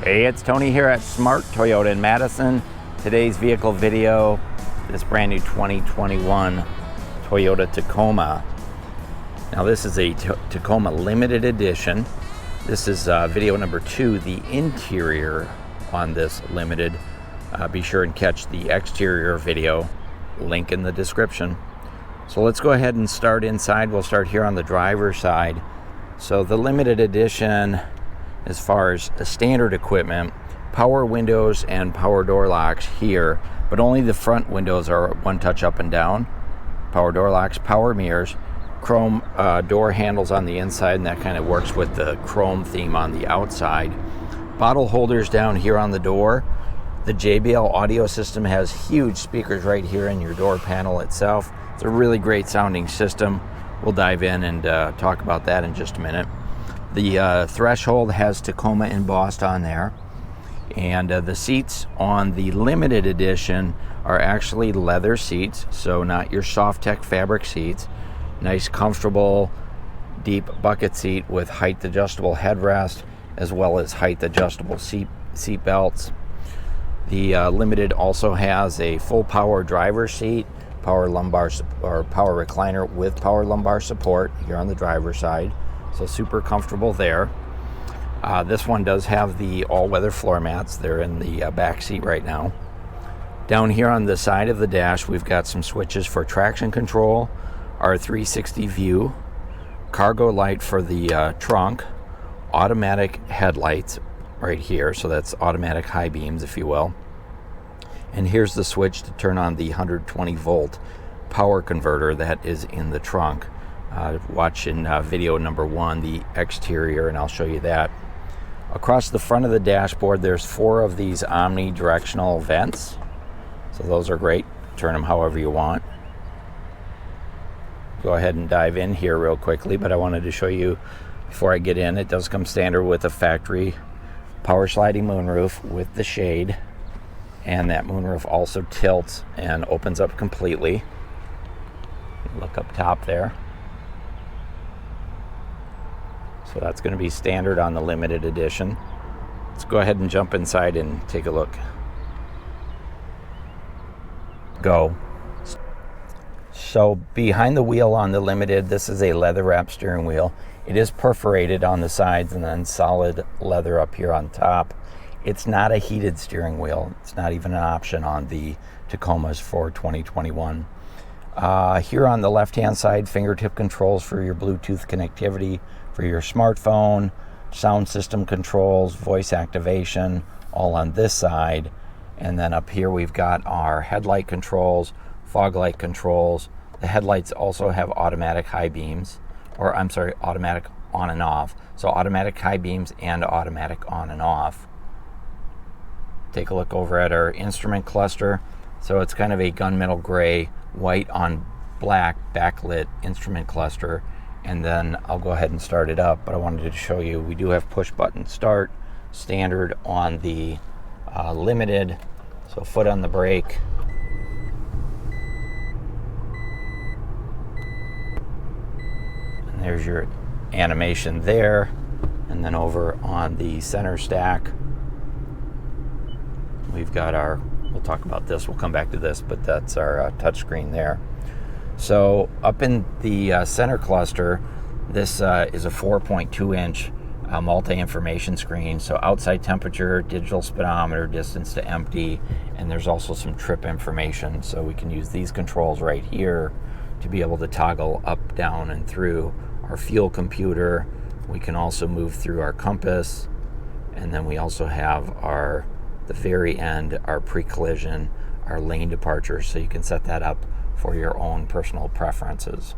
Hey, it's Tony here at Smart Toyota in Madison. Today's vehicle video, this brand new 2021 Toyota Tacoma. Now this is a Tacoma Limited Edition. This is video number 2, the interior on this Limited. Be sure and catch the exterior video, link in the description. So let's go ahead and start inside. We'll start here on the driver's side. So the Limited Edition, as far as the standard equipment, power windows and power door locks here, but only the front windows are one touch up and down. Power door locks, power mirrors, chrome door handles on the inside, and that kind of works with the chrome theme on the outside. Bottle holders down here on the door. The JBL audio system has huge speakers right here in your door panel itself. It's a really great sounding system. We'll dive in and talk about that in just a minute. The threshold has Tacoma embossed on there, and the seats on the Limited Edition are actually leather seats, so not your soft tech fabric seats. Nice, comfortable, deep bucket seat with height adjustable headrest as well as height adjustable seat belts. The Limited also has a full power driver's seat, power lumbar or power recliner with power lumbar support here on the driver's side. So super comfortable there. This one does have the all-weather floor mats. They're in the back seat right now. Down here on the side of the dash, we've got some switches for traction control, our 360 view, cargo light for the trunk, automatic headlights right here. So that's automatic high beams, if you will. And here's the switch to turn on the 120 volt power converter that is in the trunk. Watch in video number 1 the exterior, and I'll show you that. Across the front of the dashboard, there's 4 of these omnidirectional vents, so those are great. Turn them however you want. Go ahead and dive in here real quickly, but I wanted to show you before I get in, it does come standard with a factory power sliding moonroof with the shade, and that moonroof also tilts and opens up completely. Look up top there. So that's going to be standard on the Limited Edition. Let's go ahead and jump inside and take a look. Go. So behind the wheel on the Limited, this is a leather wrap steering wheel. It is perforated on the sides and then solid leather up here on top. It's not a heated steering wheel. It's not even an option on the Tacomas for 2021. Here on the left-hand side, fingertip controls for your Bluetooth connectivity for your smartphone, sound system controls, voice activation, all on this side. And then up here we've got our headlight controls, fog light controls. The headlights also have automatic high beams, or I'm sorry, automatic on and off. So automatic high beams and automatic on and off. Take a look over at our instrument cluster. So it's kind of a gunmetal gray, white on black backlit instrument cluster. And then I'll go ahead and start it up, but I wanted to show you we do have push button start standard on the Limited. So foot on the brake. And there's your animation there. And then over on the center stack, we've got our, we'll talk about this, we'll come back to this, but that's our touchscreen there. So up in the center cluster, this is a 4.2 inch multi-information screen. So outside temperature, digital speedometer, distance to empty, and there's also some trip information. So we can use these controls right here to be able to toggle up, down, and through our fuel computer. We can also move through our compass, and then we also have our, the very end, our pre-collision, our lane departure, so you can set that up for your own personal preferences.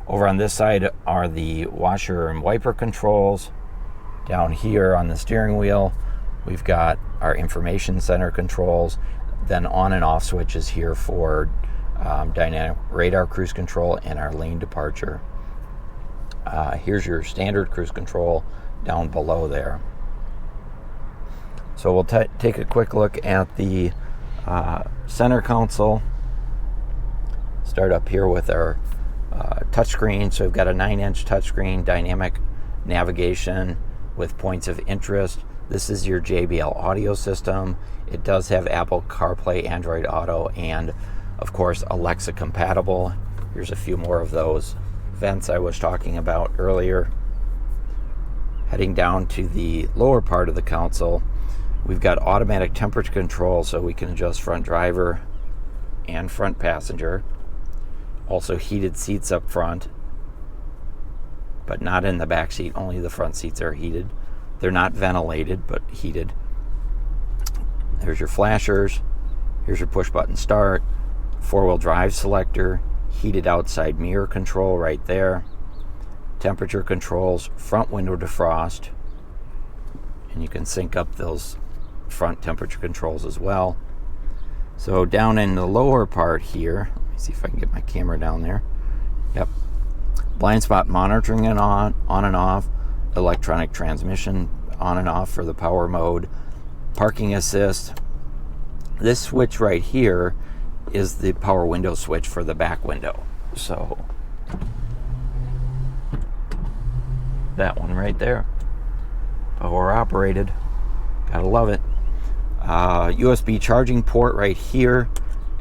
Over on this side are the washer and wiper controls. Down here on the steering wheel, we've got our information center controls, then on and off switches here for dynamic radar cruise control and our lane departure. Here's your standard cruise control down below there. So we'll take a quick look at the center console. Start up here with our touchscreen. So we've got a 9-inch touchscreen, dynamic navigation with points of interest, This is your JBL audio system. It does have Apple CarPlay, Android Auto, and of course Alexa compatible. Here's a few more of those vents I was talking about earlier. Heading down to the lower part of the console, we've got automatic temperature control, so we can adjust front driver and front passenger. Also heated seats up front, but not in the back seat. Only the front seats are heated. They're not ventilated, but heated. There's your flashers. Here's your push button start. Four-wheel drive selector. Heated outside mirror control right there. Temperature controls, front window defrost. And you can sync up those front temperature controls as well. So down in the lower part here, let me see if I can get my camera down there. Yep. Blind spot monitoring and on and off. Electronic transmission on and off for the power mode. Parking assist. This switch right here is the power window switch for the back window. So that one right there, power operated. Gotta love it. USB charging port right here,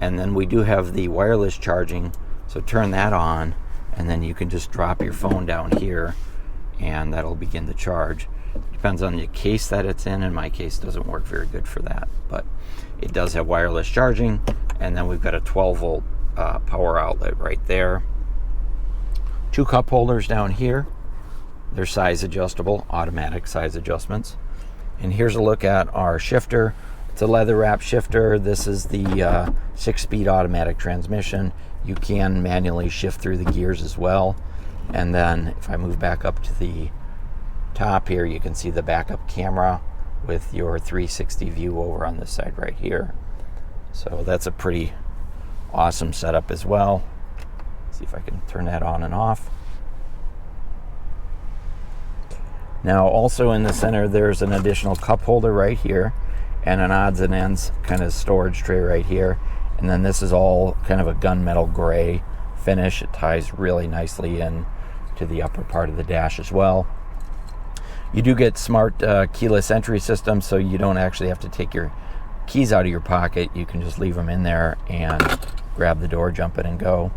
and then we do have the wireless charging, so turn that on and then you can just drop your phone down here and that'll begin to charge. Depends on the case that it's in. In my case, it doesn't work very good for that, but it does have wireless charging. And then we've got a 12 volt power outlet right there. Two cup holders down here. They're size adjustable, automatic size adjustments. And here's a look at our shifter. It's a leather wrap shifter. This is the 6-speed automatic transmission. You can manually shift through the gears as well. And then if I move back up to the top here, you can see the backup camera with your 360 view over on this side right here. So that's a pretty awesome setup as well. See if I can turn that on and off. Now also in the center there's an additional cup holder right here and an odds and ends kind of storage tray right here. And then this is all kind of a gunmetal gray finish. It ties really nicely in to the upper part of the dash as well. You do get smart keyless entry system, so you don't actually have to take your keys out of your pocket. You can just leave them in there and grab the door, jump in and go.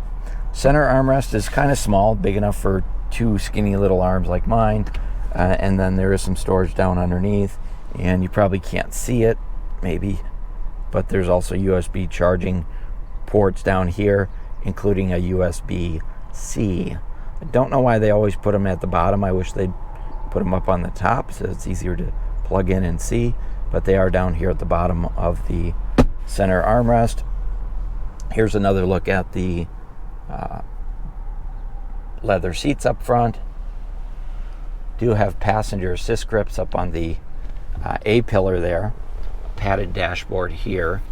Center armrest is kind of small, big enough for two skinny little arms like mine. And then there is some storage down underneath, and you probably can't see it, maybe, but there's also USB charging ports down here, including a USB-C. I don't know why they always put them at the bottom. I wish they'd put them up on the top so it's easier to plug in and see, but they are down here at the bottom of the center armrest. Here's another look at the leather seats up front. Do have passenger assist grips up on the A pillar there. Padded dashboard here.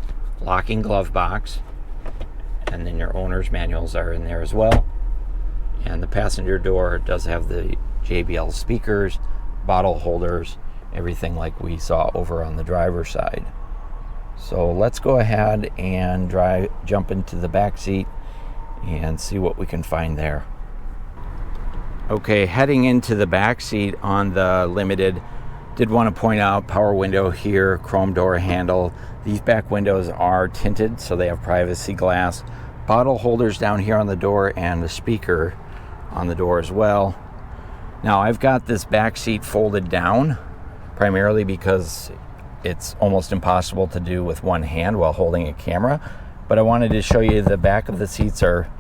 Locking glove box. And then your owner's manuals are in there as well. And the passenger door does have the JBL speakers, bottle holders, everything like we saw over on the driver's side. So let's go ahead and jump into the back seat and see what we can find there. Okay, heading into the back seat on the Limited, did want to point out power window here, chrome door handle. These back windows are tinted, so they have privacy glass. Bottle holders down here on the door and the speaker on the door as well. Now I've got this back seat folded down primarily because it's almost impossible to do with one hand while holding a camera, but I wanted to show you the back of the seats are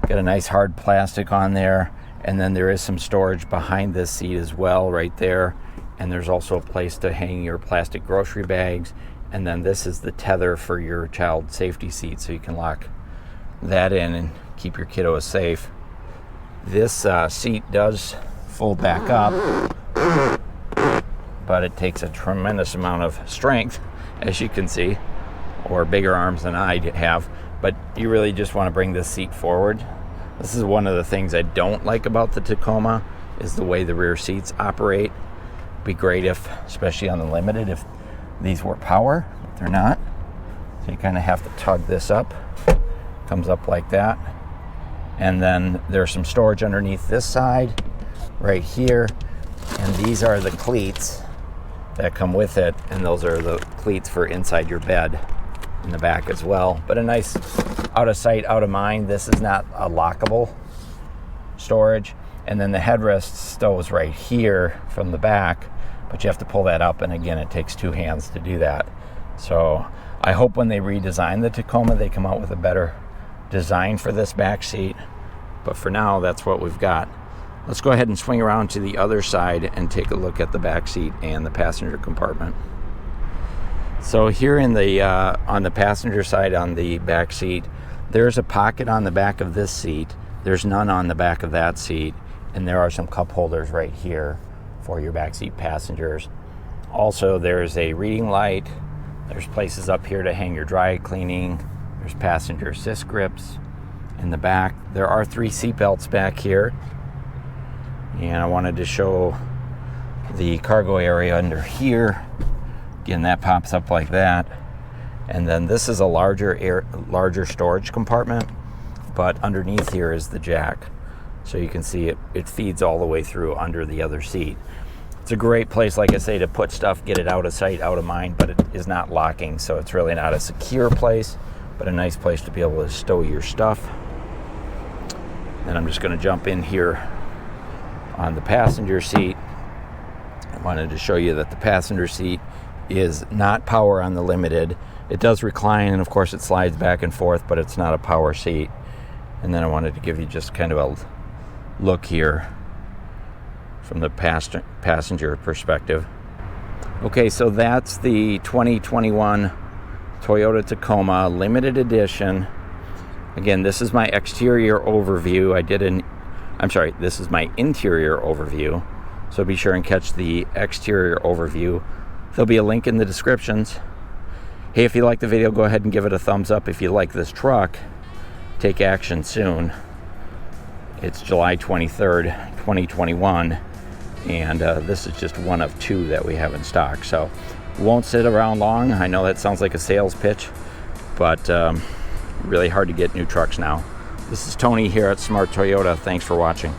got a nice hard plastic on there. And then there is some storage behind this seat as well, right there. And there's also a place to hang your plastic grocery bags. And then this is the tether for your child safety seat, so you can lock that in and keep your kiddos safe. This seat does fold back up, but it takes a tremendous amount of strength, as you can see, or bigger arms than I have. But you really just want to bring this seat forward. This is one of the things I don't like about the Tacoma, is the way the rear seats operate. It'd be great if, especially on the Limited, if these were power, but they're not. So you kind of have to tug this up. Comes up like that. And then there's some storage underneath this side, right here. And these are the cleats that come with it, and those are the cleats for inside your bed in the back as well. But a nice out of sight, out of mind. This is not a lockable storage. And then the headrest stows right here from the back, but you have to pull that up, and again, it takes two hands to do that. So I hope when they redesign the Tacoma, they come out with a better design for this back seat. But for now, that's what we've got. Let's go ahead and swing around to the other side and take a look at the back seat and the passenger compartment. So here in the on the passenger side on the back seat, there's a pocket on the back of this seat. There's none on the back of that seat, and there are some cup holders right here for your backseat passengers. Also, there's a reading light. There's places up here to hang your dry cleaning. There's passenger assist grips in the back. There are 3 seat belts back here. And I wanted to show the cargo area under here. Again, that pops up like that. And then this is a larger storage compartment, but underneath here is the jack. So you can see it feeds all the way through under the other seat. It's a great place, like I say, to put stuff, get it out of sight, out of mind, but it is not locking, so it's really not a secure place, but a nice place to be able to stow your stuff. And I'm just going to jump in here on the passenger seat. I wanted to show you that the passenger seat is not power on the Limited. It does recline, and of course it slides back and forth, but it's not a power seat. And then I wanted to give you just kind of a look here from the passenger perspective. Okay, so that's the 2021 Toyota Tacoma Limited Edition. Again, this is my exterior overview. This is my interior overview. So be sure and catch the exterior overview. There'll be a link in the descriptions. Hey, if you like the video, go ahead and give it a thumbs up. If you like this truck, take action soon. It's July 23rd, 2021, and this is just one of 2 that we have in stock. So won't sit around long. I know that sounds like a sales pitch, but really hard to get new trucks now. This is Tony here at Smart Toyota. Thanks for watching.